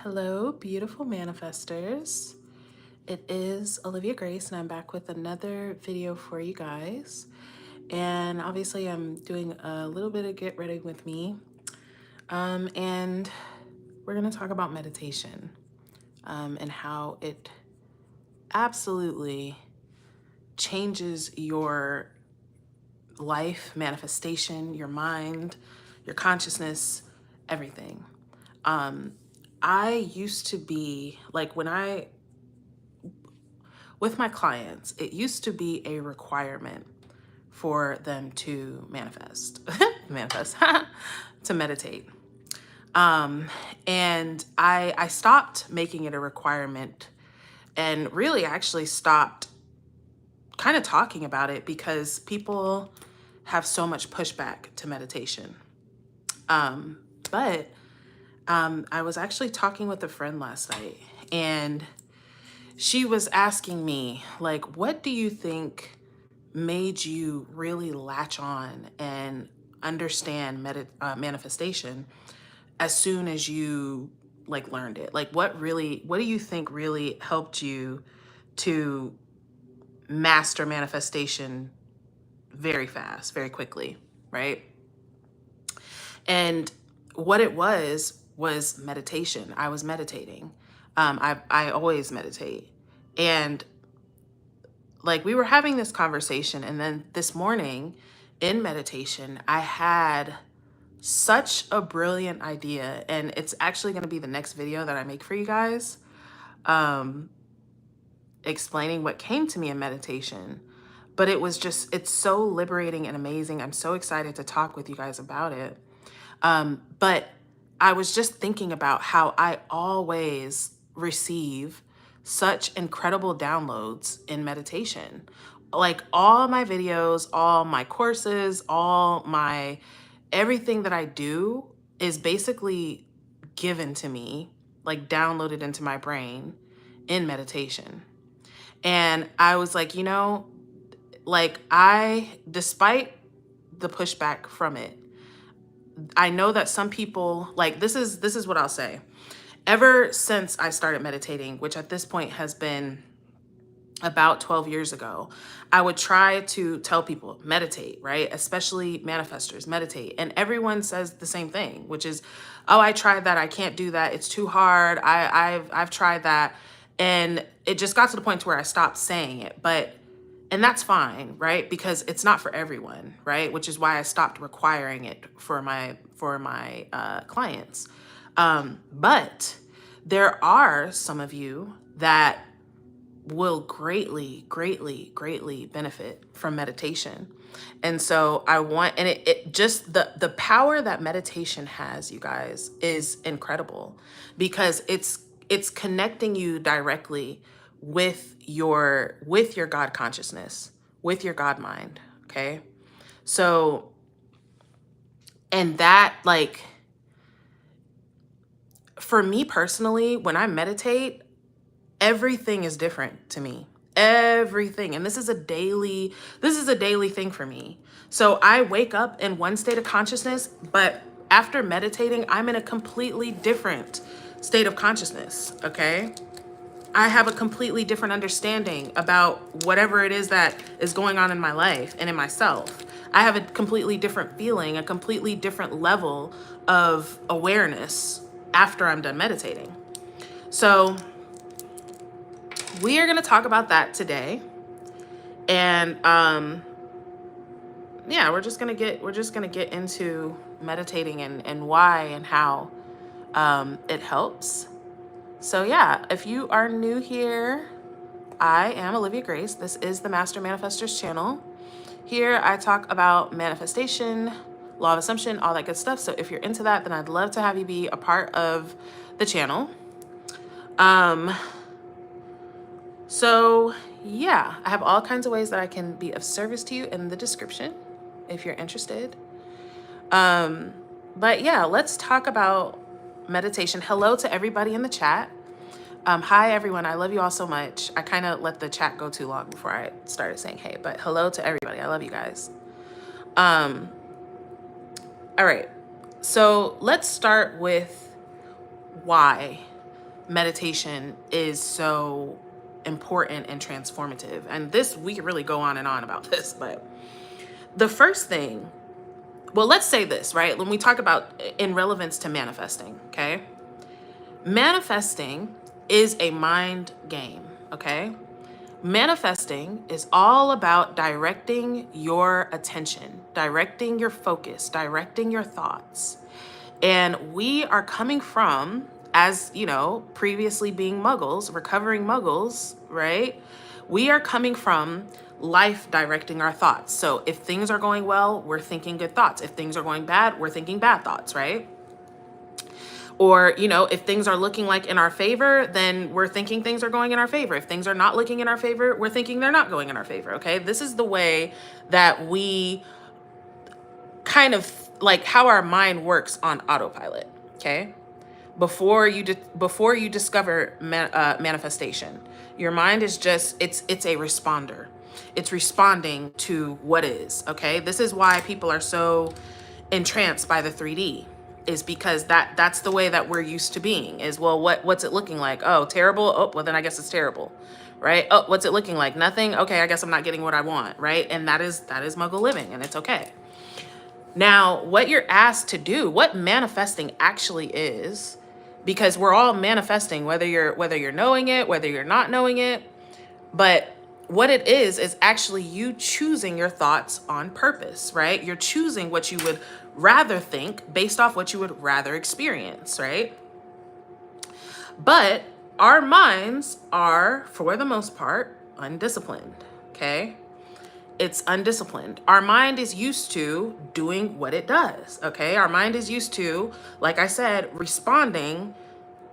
Hello, beautiful manifestors. It is Olivia Grace, and I'm back with another video for you guys. And obviously, I'm doing a little bit of get ready with me. And we're going to talk about meditation and how it absolutely changes your life, manifestation, your mind, your consciousness, everything. I used to be like with my clients, it used to be a requirement for them to to meditate. And I stopped making it a requirement and really actually stopped kind of talking about it because people have so much pushback to meditation. But I was actually talking with a friend last night, and she was asking me, like, what do you think made you really latch on and understand manifestation as soon as you like learned it? Like, what do you think really helped you to master manifestation very fast, very quickly, right? And what it was meditation. I was meditating. I always meditate. And like we were having this conversation, and then this morning in meditation, I had such a brilliant idea, and it's actually going to be the next video that I make for you guys, explaining what came to me in meditation. But it's so liberating and amazing. I'm so excited to talk with you guys about it. But I was just thinking about how I always receive such incredible downloads in meditation. Like all my videos, all my courses, everything that I do is basically given to me, like downloaded into my brain in meditation. And I was like, despite the pushback from it, I know that some people, like, this is what I'll say. Ever since I started meditating, which at this point has been about 12 years ago, I would try to tell people, meditate, right? Especially manifestors, meditate. And everyone says the same thing, which is, oh, I tried that. I can't do that. It's too hard. I've tried that. And it just got to the point to where I stopped saying it. And that's fine, right? Because it's not for everyone, right? Which is why I stopped requiring it for my clients. But there are some of you that will greatly, greatly, greatly benefit from meditation. And so it just the power that meditation has, you guys, is incredible, because it's connecting you directly with your God consciousness, with your God mind. Okay. So, and that, like, for me personally, when I meditate, everything is different to me. Everything. And this is a daily thing for me. So I wake up in one state of consciousness, but after meditating, I'm in a completely different state of consciousness. Okay. I have a completely different understanding about whatever it is that is going on in my life and in myself. I have a completely different feeling, a completely different level of awareness after I'm done meditating. So we are going to talk about that today. And yeah, we're just going to get into meditating and why and how it helps. So yeah, if you are new here, I am Olivia Grace. This is the Master Manifestors channel. Here I talk about manifestation, law of assumption, all that good stuff. So if you're into that, then I'd love to have you be a part of the channel. So yeah, I have all kinds of ways that I can be of service to you in the description if you're interested. But yeah, let's talk about meditation. Hello to everybody in the chat. Hi everyone, I love you all so much. I kind of let the chat go too long before I started saying hey, but hello to everybody. I love you guys. All right, so let's start with why. meditation is so important and transformative. And this, we could really go on and on about this, but the first thing, well, let's say this, right? When we talk about in relevance to manifesting, okay? Manifesting is a mind game, okay? Manifesting is all about directing your attention, directing your focus, directing your thoughts. And we are coming from, as you know, previously being muggles, recovering muggles, right? We are coming from life directing our thoughts. So if things are going well, we're thinking good thoughts. If things are going bad, we're thinking bad thoughts, right? Or, you know, if things are looking like in our favor, then we're thinking things are going in our favor. If things are not looking in our favor, we're thinking they're not going in our favor, okay? This is the way that we kind of like how our mind works on autopilot, okay? Before you discover manifestation, your mind is just, it's a responder. It's responding to what is, okay? This is why people are so entranced by the 3D, is because that's the way that we're used to being, is, well, what's it looking like? Oh, terrible. Oh, well, then I guess it's terrible, right? Oh, what's it looking like? Nothing. Okay, I guess I'm not getting what I want, right? And that is muggle living, and it's okay. Now, what you're asked to do, what manifesting actually is, because we're all manifesting, whether you're knowing it, whether you're not knowing it, but what it is actually you choosing your thoughts on purpose, right? You're choosing what you would rather think based off what you would rather experience, right? But our minds are, for the most part, undisciplined, okay? It's undisciplined. Our mind is used to doing what it does, okay? Our mind is used to, like I said, responding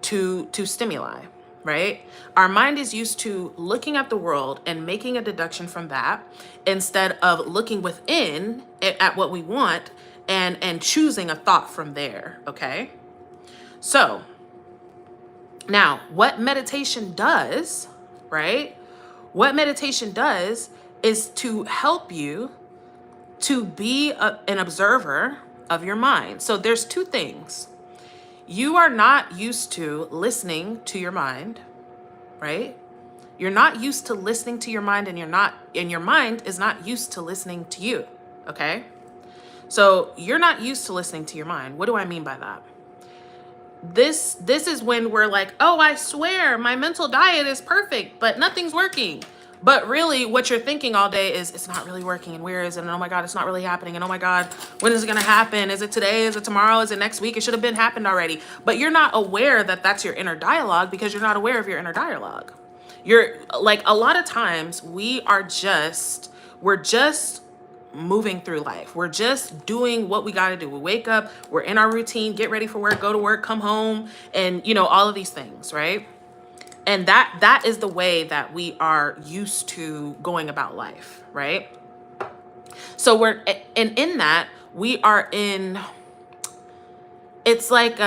to stimuli, right? Our mind is used to looking at the world and making a deduction from that instead of looking within at what we want and choosing a thought from there, okay? So now what meditation does, right? What meditation does is to help you to be an observer of your mind. So there's two things. You are not used to listening to your mind, right? You're not used to listening to your mind, and your mind is not used to listening to you, okay? So you're not used to listening to your mind. What do I mean by that? This is when we're like, oh, I swear my mental diet is perfect, but nothing's working. But really what you're thinking all day is, it's not really working, and where is it? And oh my God, it's not really happening. And oh my God, when is it going to happen? Is it today? Is it tomorrow? Is it next week? It should have been happened already. But you're not aware that that's your inner dialogue, because you're not aware of your inner dialogue. You're like, a lot of times we're just moving through life. We're just doing what we got to do. We wake up, we're in our routine, get ready for work, go to work, come home, and you know, all of these things, right? And that is the way that we are used to going about life, right? So in that, we are in, it's like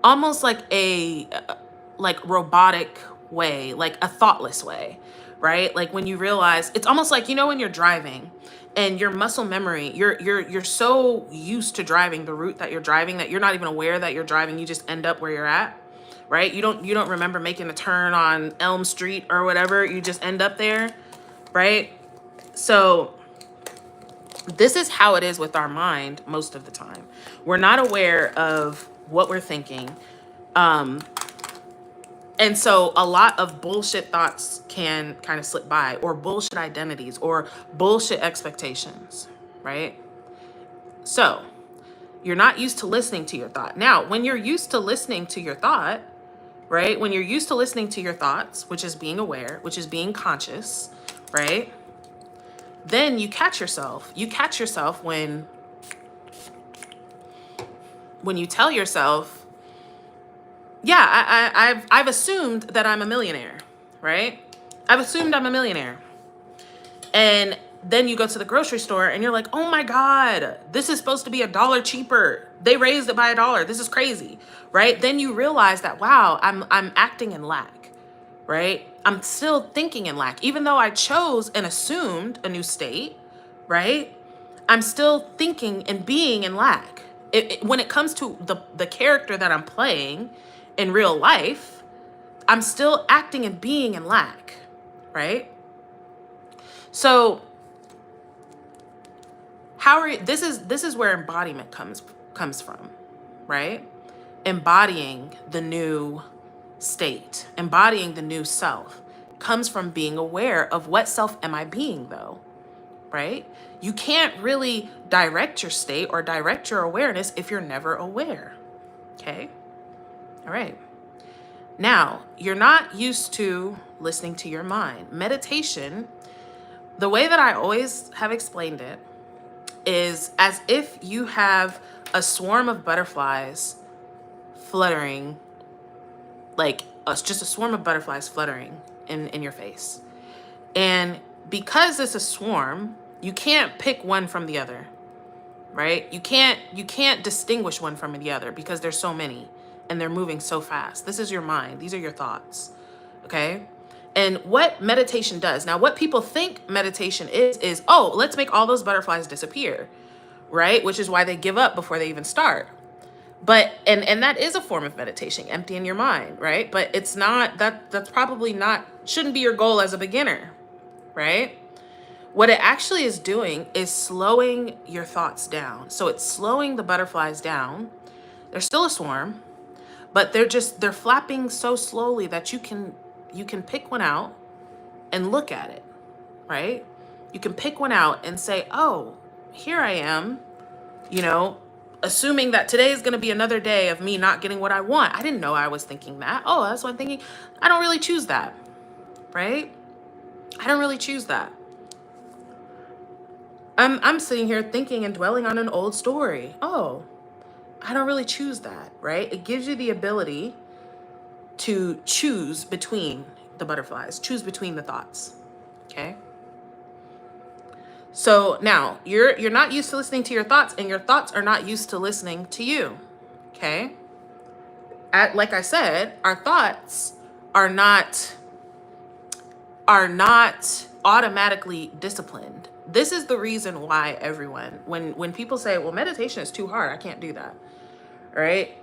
almost like a robotic way, like a thoughtless way, right? Like when you realize, it's almost like, you know, when you're driving and your muscle memory, you're so used to driving the route that you're driving that you're not even aware that you're driving. You just end up where you're at, right? You don't remember making a turn on Elm Street or whatever. You just end up there, right? So this is how it is with our mind most of the time. We're not aware of what we're thinking. And so a lot of bullshit thoughts can kind of slip by, or bullshit identities, or bullshit expectations, right? So you're not used to listening to your thought. Now, when you're used to listening to your thought, right? When you're used to listening to your thoughts, which is being aware, which is being conscious, right? Then you catch yourself. You catch yourself when you tell yourself, yeah, I've assumed that I'm a millionaire, right? I've assumed I'm a millionaire. And then you go to the grocery store and you're like, oh my God, this is supposed to be $1 cheaper. They raised it by $1. This is crazy, right? Then you realize that, wow, I'm acting in lack, right? I'm still thinking in lack. Even though I chose and assumed a new state, right? I'm still thinking and being in lack. When it comes to the character that I'm playing, in real life, I'm still acting and being in lack, right? So this is where embodiment comes from, right? Embodying the new state, embodying the new self comes from being aware of what self am I being though, right? You can't really direct your state or direct your awareness if you're never aware. Okay? All right. Now, you're not used to listening to your mind. Meditation, the way that I always have explained it, is as if you have a swarm of butterflies fluttering, like just a swarm of butterflies fluttering in your face. And because it's a swarm, you can't pick one from the other, right? You can't distinguish one from the other because there's so many and they're moving so fast. This is your mind. These are your thoughts, okay? And what meditation does, now what people think meditation is, oh, let's make all those butterflies disappear, right? Which is why they give up before they even start. But, and that is a form of meditation, emptying your mind, right? But it's not, that's probably not, shouldn't be your goal as a beginner, right? What it actually is doing is slowing your thoughts down. So it's slowing the butterflies down. They're still a swarm, but they're flapping so slowly that you can pick one out and look at it, right? You can pick one out and say, oh, here I am, assuming that today is going to be another day of me not getting what I want. I didn't know I was thinking that. Oh, that's what I'm thinking. I don't really choose that, right? I don't really choose that. I'm sitting here thinking and dwelling on an old story. Oh, I don't really choose that, right? It gives you the ability to choose between the butterflies, choose between the thoughts, okay? So now you're not used to listening to your thoughts, and your thoughts are not used to listening to you, okay? Like I said, our thoughts are not automatically disciplined. This is the reason why everyone, when people say, well, meditation is too hard, I can't do that, right?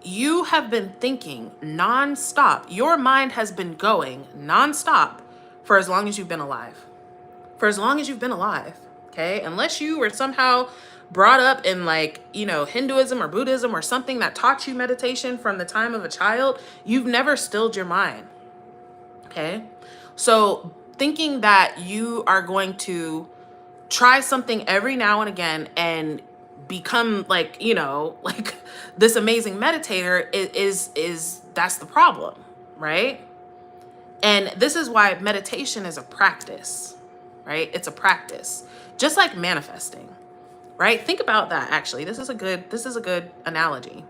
You have been thinking nonstop. Your mind has been going nonstop for as long as you've been alive. For as long as you've been alive, okay? Unless you were somehow brought up in Hinduism or Buddhism or something that taught you meditation from the time of a child, you've never stilled your mind, okay? So thinking that you are going to try something every now and again and become like this amazing meditator is that's the problem, right? And this is why meditation is a practice, right? It's a practice, just like manifesting, right? Think about that. Actually, this is a good analogy.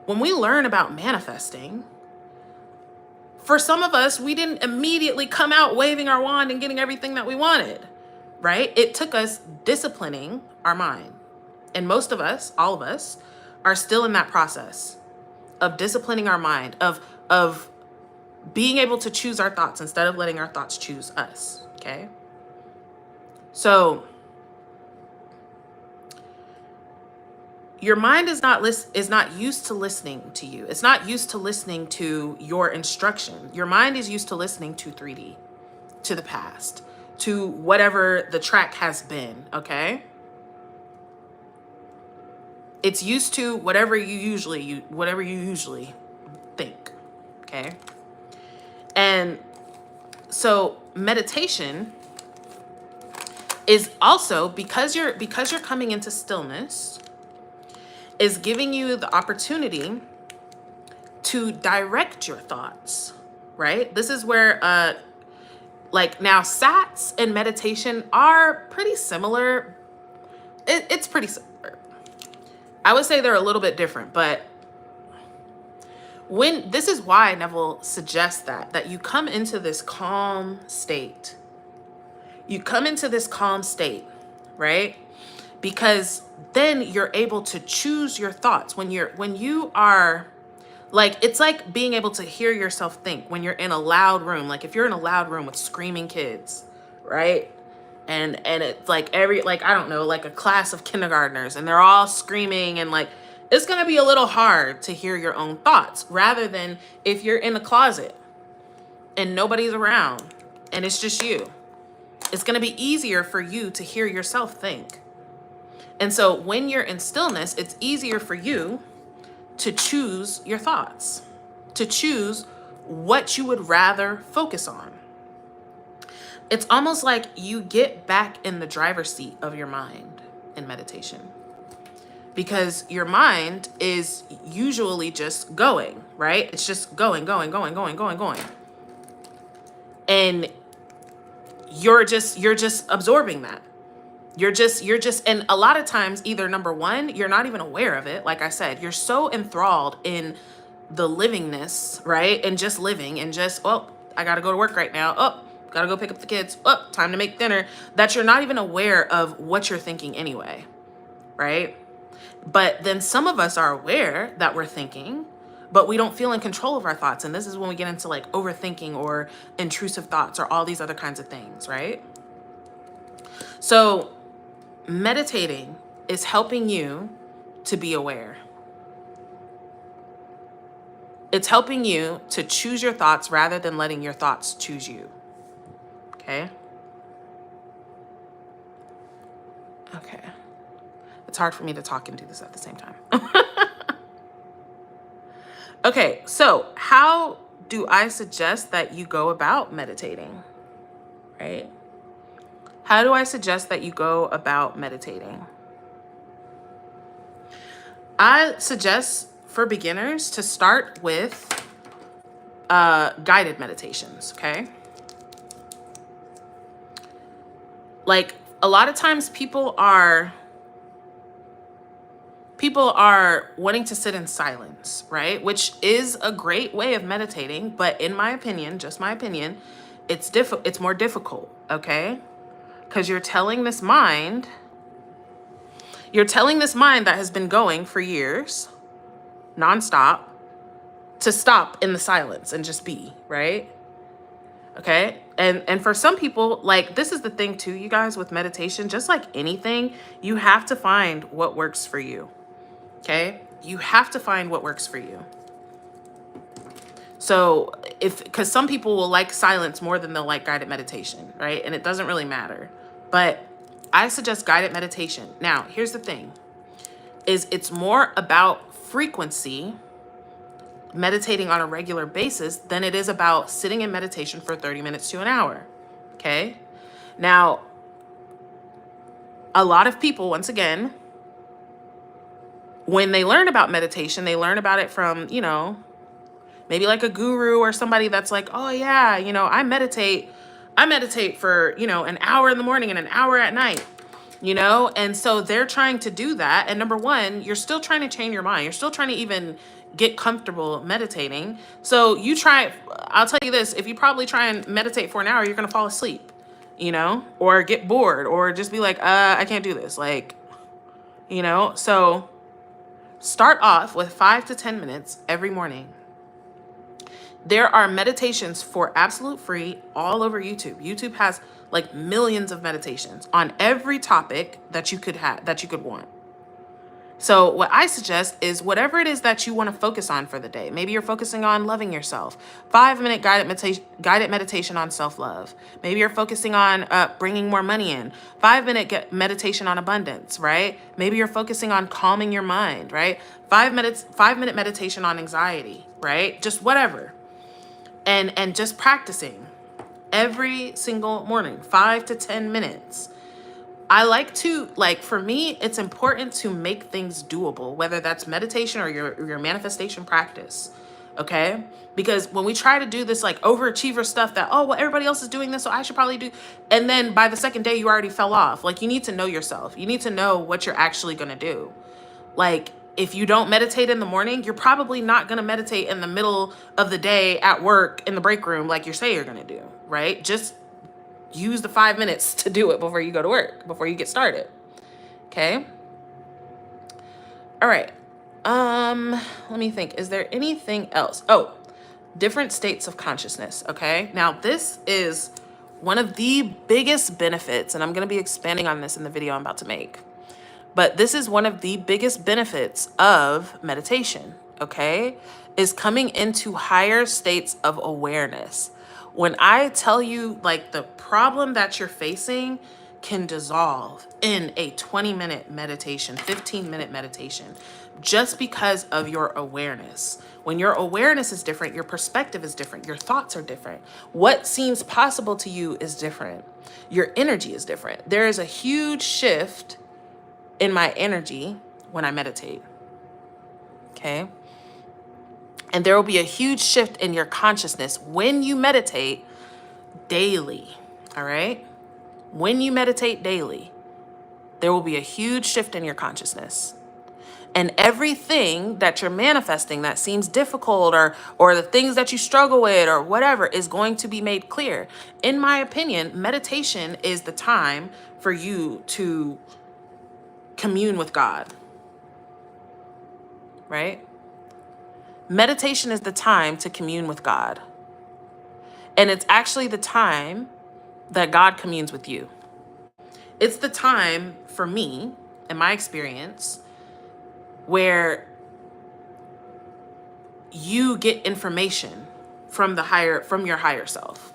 When we learn about manifesting, for some of us, we didn't immediately come out waving our wand and getting everything that we wanted, right? It took us disciplining our mind. And most of us, all of us, are still in that process of disciplining our mind, of being able to choose our thoughts instead of letting our thoughts choose us, okay? So your mind is not used to listening to you. It's not used to listening to your instruction. Your mind is used to listening to 3D, to the past, to whatever the track has been, okay? It's used to whatever you usually think, okay? And so meditation is also, because you're coming into stillness, is giving you the opportunity to direct your thoughts, right? This is where now sats and meditation are pretty similar. It's pretty similar. I would say they're a little bit different, but this is why Neville suggests that you come into this calm state. You come into this calm state, right? Because then you're able to choose your thoughts. When you are it's like being able to hear yourself think when you're in a loud room. Like if you're in a loud room with screaming kids, right? And it's like I don't know, like a class of kindergartners, and they're all screaming, and it's going to be a little hard to hear your own thoughts, rather than if you're in the closet and nobody's around and it's just you. It's going to be easier for you to hear yourself think. And so when you're in stillness, it's easier for you to choose your thoughts, to choose what you would rather focus on. It's almost like you get back in the driver's seat of your mind in meditation, because your mind is usually just going, right? It's just going. And you're just absorbing that. You're just, and a lot of times, either number one, you're not even aware of it. Like I said, you're so enthralled in the livingness, right? And just living and just, oh, I got to go to work right now. Oh, got to go pick up the kids. Oh, time to make dinner. That you're not even aware of what you're thinking anyway, right? But then some of us are aware that we're thinking, but we don't feel in control of our thoughts. And this is when we get into like overthinking or intrusive thoughts or all these other kinds of things, right? So meditating is helping you to be aware. It's helping you to choose your thoughts rather than letting your thoughts choose you. Okay? Okay. It's hard for me to talk and do this at the same time. Okay, so how do I suggest that you go about meditating? Right? How do I suggest that you go about meditating? I suggest for beginners to start with guided meditations, okay? Like a lot of times people are wanting to sit in silence, right? Which is a great way of meditating, but in my opinion, just my opinion, it's more difficult, okay? Because you're telling this mind that has been going for years, nonstop, to stop in the silence and just be, right? Okay. And for some people, like, this is the thing too, you guys, with meditation, just like anything, you have to find what works for you. Okay. You have to find what works for you. So because some people will like silence more than they'll like guided meditation, right? And it doesn't really matter. But I suggest guided meditation. Now, here's the thing, is it's more about frequency, meditating on a regular basis, than it is about sitting in meditation for 30 minutes to an hour. Okay. Now, a lot of people, once again, when they learn about meditation, they learn about it from, maybe like a guru or somebody that's like, oh yeah, I meditate for, an hour in the morning and an hour at night, and so they're trying to do that. And number one, you're still trying to train your mind. You're still trying to even get comfortable meditating. So I'll tell you this, if you probably try and meditate for an hour, you're going to fall asleep, or get bored, or just be like, I can't do this. Like, so start off with 5 to 10 minutes every morning. There are meditations for absolute free all over YouTube. YouTube has like millions of meditations on every topic that you could want. So what I suggest is whatever it is that you want to focus on for the day. Maybe you're focusing on loving yourself. 5-minute guided meditation on self-love. Maybe you're focusing on bringing more money in. 5-minute meditation on abundance, right? Maybe you're focusing on calming your mind, right? 5-minute meditation on anxiety, right? Just whatever. And just practicing every single morning, 5 to 10 minutes. I like to, for me, it's important to make things doable, whether that's meditation or your manifestation practice, okay? Because when we try to do this overachiever stuff that, oh, well, everybody else is doing this, so I should probably do, and then by the second day, you already fell off. You need to know yourself. You need to know what you're actually going to do. If you don't meditate in the morning, you're probably not going to meditate in the middle of the day at work in the break room like you say you're going to do, right? Just use the 5 minutes to do it before you go to work, before you get started. Okay. All right. Let me think. Is there anything else? Oh, different states of consciousness. Okay. Now, this is one of the biggest benefits, and I'm going to be expanding on this in the video I'm about to make, But this is one of the biggest benefits of meditation, okay? Is coming into higher states of awareness. When I tell you, like, the problem that you're facing can dissolve in a 20-minute meditation, 15-minute meditation, just because of your awareness. When your awareness is different, your perspective is different, your thoughts are different. What seems possible to you is different. Your energy is different. There is a huge shift in my energy when I meditate, okay? And there will be a huge shift in your consciousness when you meditate daily, all right? When you meditate daily, there will be a huge shift in your consciousness. And everything that you're manifesting that seems difficult, or the things that you struggle with or whatever, is going to be made clear. In my opinion, meditation is the time for you to commune with God, right? Meditation is the time to commune with God. And it's actually the time that God communes with you. It's the time, for me, in my experience, where you get information from your higher self.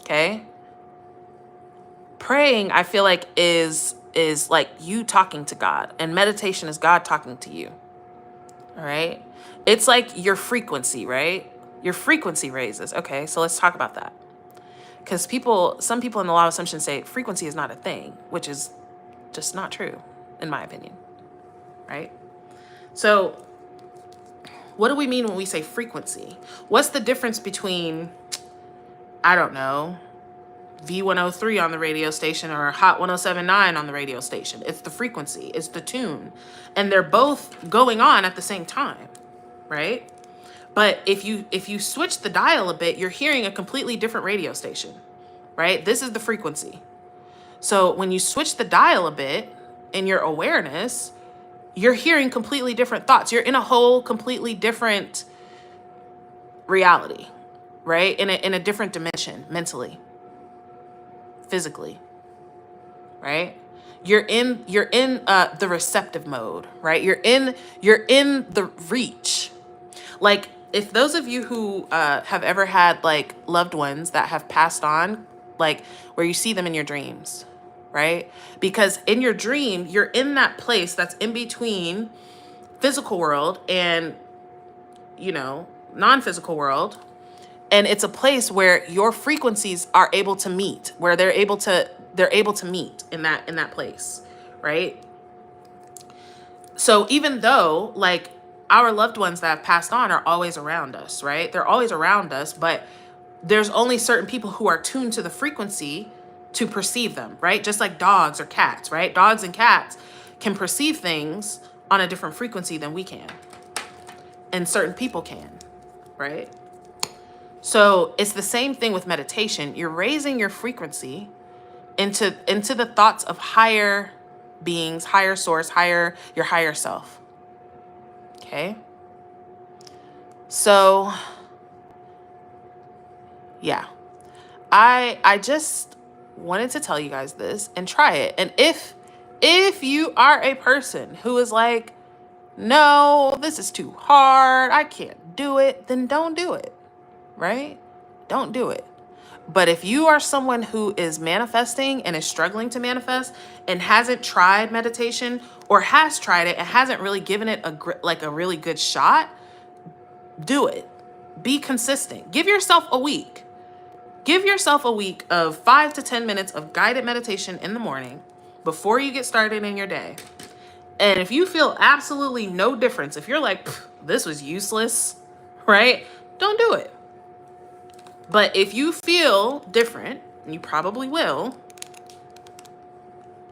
Okay? Praying, I feel like, is like you talking to God, and meditation is God talking to you. All right? It's like your frequency, right? Your frequency raises. Okay, so let's talk about that. Because some people in the law of assumption say frequency is not a thing, which is just not true, in my opinion, right? So what do we mean when we say frequency? What's the difference between, I don't know, V103 on the radio station or Hot 107.9 on the radio station? It's the frequency, it's the tune. And they're both going on at the same time, right? But if you switch the dial a bit, you're hearing a completely different radio station, right? This is the frequency. So when you switch the dial a bit in your awareness, you're hearing completely different thoughts. You're in a whole completely different reality, right? In a different dimension, mentally, physically, right? You're in the receptive mode, right? You're in the reach. Like, if those of you who have ever had like loved ones that have passed on, like where you see them in your dreams, right? Because in your dream, you're in that place that's in between physical world and, non-physical world. And it's a place where your frequencies are able to meet, where they're able to meet in that place, right? So even though, like, our loved ones that have passed on are always around us, right? They're always around us, but there's only certain people who are tuned to the frequency to perceive them, right? Just like dogs or cats, right? Dogs and cats can perceive things on a different frequency than we can. And certain people can, right? So it's the same thing with meditation. You're raising your frequency into the thoughts of higher beings, higher source, your higher self. Okay? So yeah. I just wanted to tell you guys this and try it. And if you are a person who is like, no, this is too hard, I can't do it, then don't do it, right? Don't do it. But if you are someone who is manifesting and is struggling to manifest and hasn't tried meditation, or has tried it and hasn't really given it a really good shot, do it. Be consistent. Give yourself a week. Give yourself a week of 5 to 10 minutes of guided meditation in the morning before you get started in your day. And if you feel absolutely no difference, if you're like, this was useless, right? Don't do it. But if you feel different, and you probably will,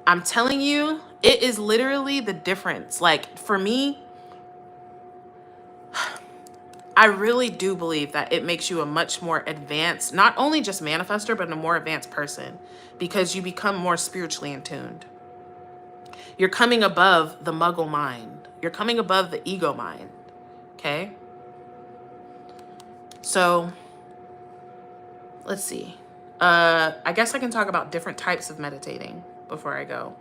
I'm telling you, it is literally the difference. Like, for me, I really do believe that it makes you a much more advanced, not only just manifester, but a more advanced person, because you become more spiritually in tuned. You're coming above the muggle mind. You're coming above the ego mind. Okay? So let's see. I guess I can talk about different types of meditating before I go.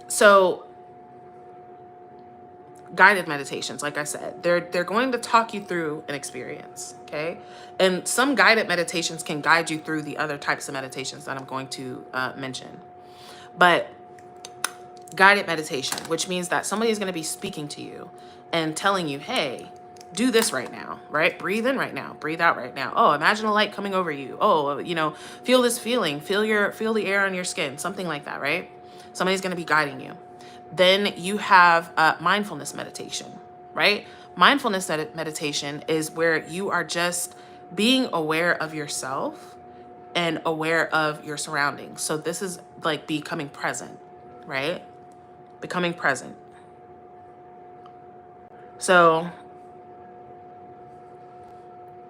So guided meditations, like I said, they're going to talk you through an experience, okay? And some guided meditations can guide you through the other types of meditations that I'm going to mention. But guided meditation, which means that somebody is going to be speaking to you and telling you, hey, do this right now, right? Breathe in right now, breathe out right now. Oh, imagine a light coming over you. Oh, you know, feel this feeling, feel the air on your skin, something like that, right? Somebody's going to be guiding you. Then you have mindfulness meditation, right? Mindfulness meditation is where you are just being aware of yourself and aware of your surroundings. So this is like becoming present, right? Becoming present. So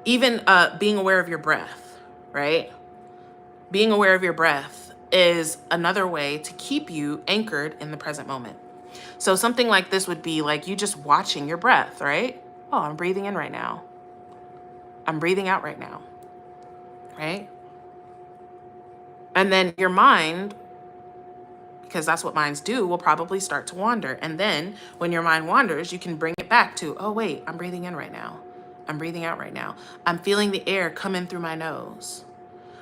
even being aware of your breath, right? Being aware of your breath is another way to keep you anchored in the present moment. So something like this would be like you just watching your breath, right? Oh, I'm breathing in right now. I'm breathing out right now, right? And then your mind, because that's what minds do, will probably start to wander. And then when your mind wanders, you can bring it back to, oh, wait, I'm breathing in right now. I'm breathing out right now. I'm feeling the air come in through my nose.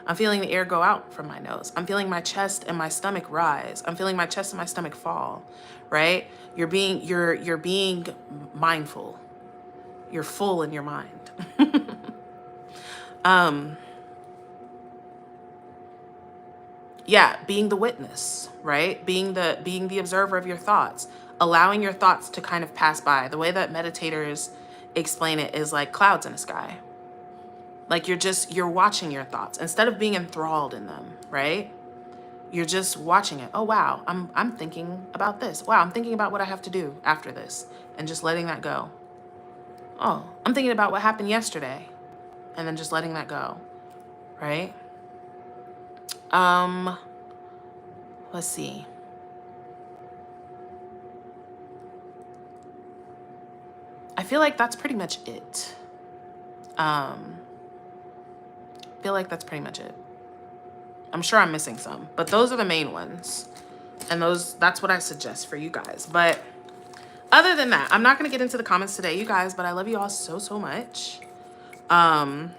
I'm feeling the air go out from my nose. I'm feeling my chest and my stomach rise. I'm feeling my chest and my stomach fall, right? You're being mindful. You're full in your mind. Yeah, being the witness, right? Being the observer of your thoughts, allowing your thoughts to kind of pass by. The way that meditators explain it is like clouds in the sky. Like you're watching your thoughts instead of being enthralled in them, right? You're just watching it. Oh, wow, I'm thinking about this. Wow, I'm thinking about what I have to do after this and just letting that go. Oh, I'm thinking about what happened yesterday and then just letting that go, right? Let's see. I feel like that's pretty much it. Feel like that's pretty much it. I'm sure I'm missing some, but those are the main ones. And that's what I suggest for you guys. But other than that, I'm not going to get into the comments today, you guys, but I love you all so, so much. And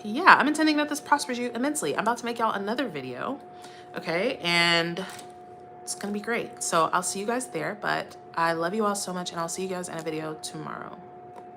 yeah, I'm intending that this prospers you immensely. I'm about to make y'all another video. Okay. And it's going to be great. So I'll see you guys there, but I love you all so much and I'll see you guys in a video tomorrow.